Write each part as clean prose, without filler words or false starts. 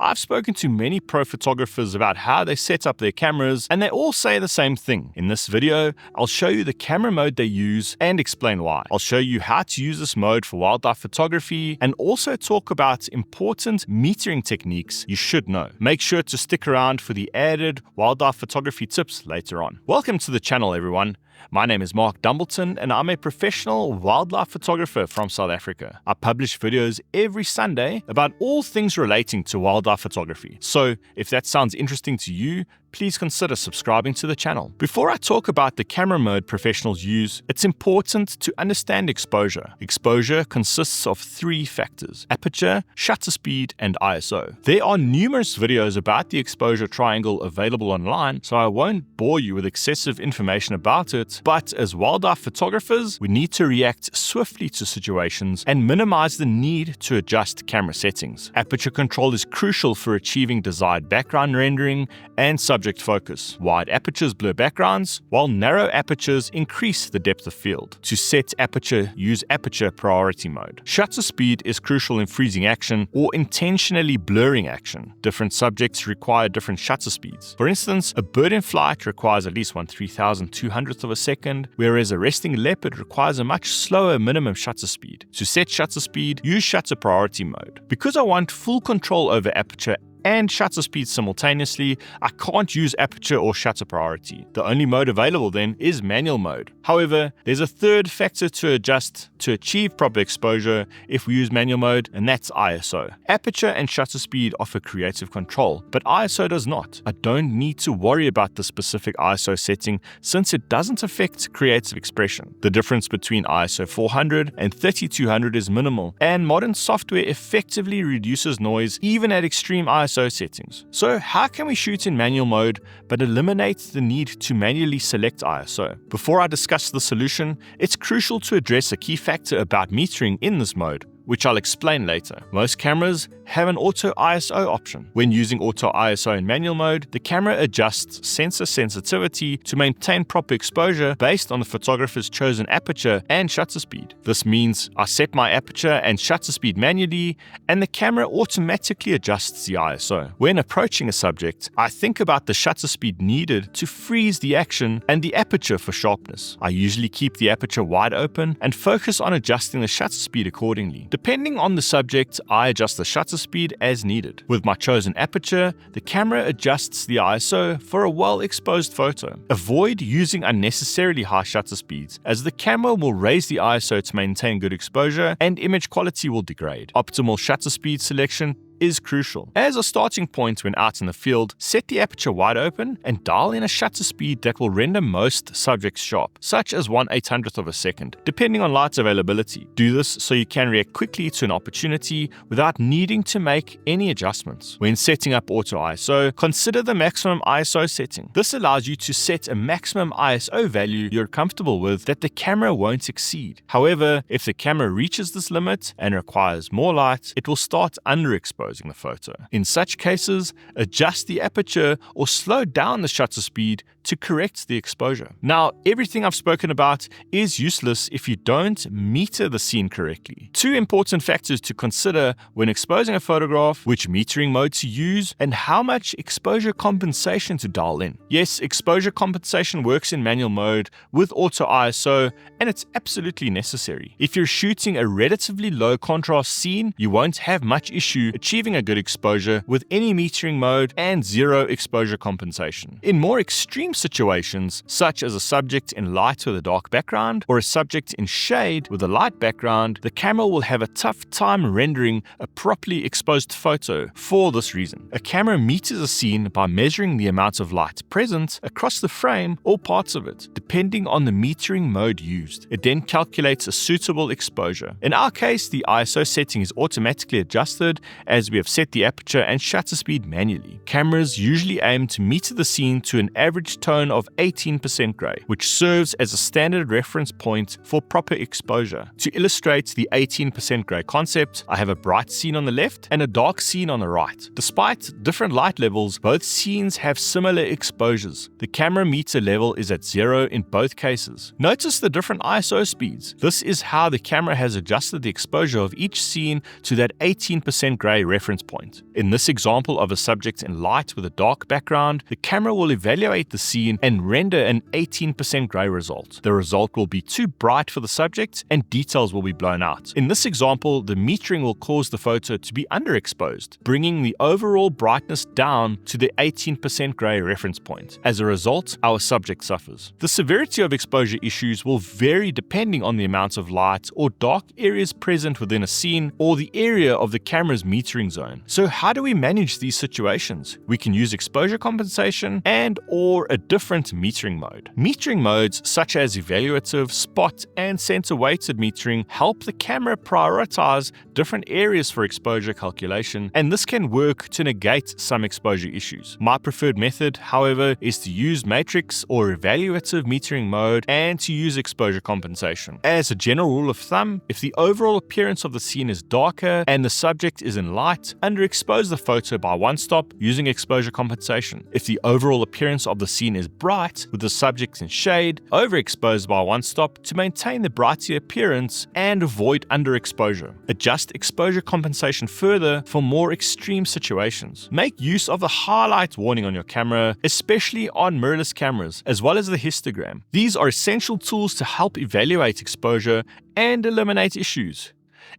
I've spoken to many pro photographers about how they set up their cameras, and they all say the same thing. In this video, I'll show you the camera mode they use and explain why. I'll show you how to use this mode for wildlife photography and also talk about important metering techniques you should know. Make sure to stick around for the added wildlife photography tips later on. Welcome to the channel, everyone. My name is Mark Dumbleton and I'm a professional wildlife photographer from South Africa. I publish videos every Sunday about all things relating to wildlife photography. So if that sounds interesting to you, please consider subscribing to the channel. Before I talk about the camera mode professionals use, it's important to understand exposure. Exposure consists of three factors: aperture, shutter speed, and ISO. There are numerous videos about the exposure triangle available online, so I won't bore you with excessive information about it, but as wildlife photographers, we need to react swiftly to situations and minimize the need to adjust camera settings. Aperture control is crucial for achieving desired background rendering and subject focus. Wide apertures blur backgrounds, while narrow apertures increase the depth of field. To set aperture, use aperture priority mode. Shutter speed is crucial in freezing action or intentionally blurring action. Different subjects require different shutter speeds. For instance, a bird in flight requires at least 1/3200th of a second, whereas a resting leopard requires a much slower minimum shutter speed. To set shutter speed, use shutter priority mode. Because I want full control over aperture and shutter speed simultaneously, I can't use aperture or shutter priority. The only mode available then is manual mode. However, there's a third factor to adjust to achieve proper exposure if we use manual mode, and that's ISO. Aperture and shutter speed offer creative control, but ISO does not. I don't need to worry about the specific ISO setting since it doesn't affect creative expression. The difference between ISO 400 and 3200 is minimal, and modern software effectively reduces noise even at extreme ISO settings. So how can we shoot in manual mode but eliminate the need to manually select ISO? Before I discuss the solution, it's crucial to address a key factor about metering in this mode, which I'll explain later. Most cameras have an auto ISO option. When using auto ISO in manual mode, the camera adjusts sensor sensitivity to maintain proper exposure based on the photographer's chosen aperture and shutter speed. This means I set my aperture and shutter speed manually, and the camera automatically adjusts the ISO. When approaching a subject, I think about the shutter speed needed to freeze the action and the aperture for sharpness. I usually keep the aperture wide open and focus on adjusting the shutter speed accordingly. Depending on the subject, I adjust the shutter speed as needed. With my chosen aperture, the camera adjusts the ISO for a well-exposed photo. Avoid using unnecessarily high shutter speeds, as the camera will raise the ISO to maintain good exposure and image quality will degrade. Optimal shutter speed selection is crucial. As a starting point when out in the field, set the aperture wide open and dial in a shutter speed that will render most subjects sharp, such as 1/800th of a second, depending on light availability. Do this so you can react quickly to an opportunity without needing to make any adjustments. When setting up auto ISO, consider the maximum ISO setting. This allows you to set a maximum ISO value you're comfortable with that the camera won't exceed. However, if the camera reaches this limit and requires more light, it will start underexposing the photo. In such cases, adjust the aperture or slow down the shutter speed to correct the exposure. Now, everything I've spoken about is useless if you don't meter the scene correctly. Two important factors to consider when exposing a photograph: which metering mode to use and how much exposure compensation to dial in. Yes, exposure compensation works in manual mode with auto ISO, and it's absolutely necessary. If you're shooting a relatively low contrast scene, you won't have much issue achieving a good exposure with any metering mode and zero exposure compensation. In more extreme situations, such as a subject in light with a dark background or a subject in shade with a light background, the camera will have a tough time rendering a properly exposed photo for this reason. A camera meters a scene by measuring the amount of light present across the frame or parts of it, depending on the metering mode used. It then calculates a suitable exposure. In our case, the ISO setting is automatically adjusted as we have set the aperture and shutter speed manually. Cameras usually aim to meter the scene to an average tone of 18% grey, which serves as a standard reference point for proper exposure. To illustrate the 18% grey concept, I have a bright scene on the left and a dark scene on the right. Despite different light levels, both scenes have similar exposures. The camera meter level is at 0 in both cases. Notice the different ISO speeds. This is how the camera has adjusted the exposure of each scene to that 18% grey reference reference point. In this example of a subject in light with a dark background, the camera will evaluate the scene and render an 18% gray result. The result will be too bright for the subject and details will be blown out. In this example, the metering will cause the photo to be underexposed, bringing the overall brightness down to the 18% gray reference point. As a result, our subject suffers. The severity of exposure issues will vary depending on the amount of light or dark areas present within a scene or the area of the camera's metering zone. So how do we manage these situations? We can use exposure compensation and/or a different metering mode. Metering modes such as evaluative, spot, and center-weighted metering help the camera prioritize different areas for exposure calculation, and this can work to negate some exposure issues. My preferred method, however, is to use matrix or evaluative metering mode and to use exposure compensation. As a general rule of thumb, if the overall appearance of the scene is darker and the subject is in light, underexpose the photo by 1 stop using exposure compensation. If the overall appearance of the scene is bright with the subject in shade, overexpose by 1 stop to maintain the brighter appearance and avoid underexposure. Adjust exposure compensation further for more extreme situations. Make use of the highlight warning on your camera, especially on mirrorless cameras, as well as the histogram. These are essential tools to help evaluate exposure and eliminate issues.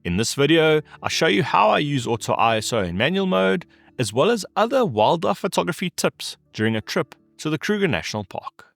In this video, I'll show you how I use Auto ISO in manual mode, as well as other wildlife photography tips during a trip to the Kruger National Park.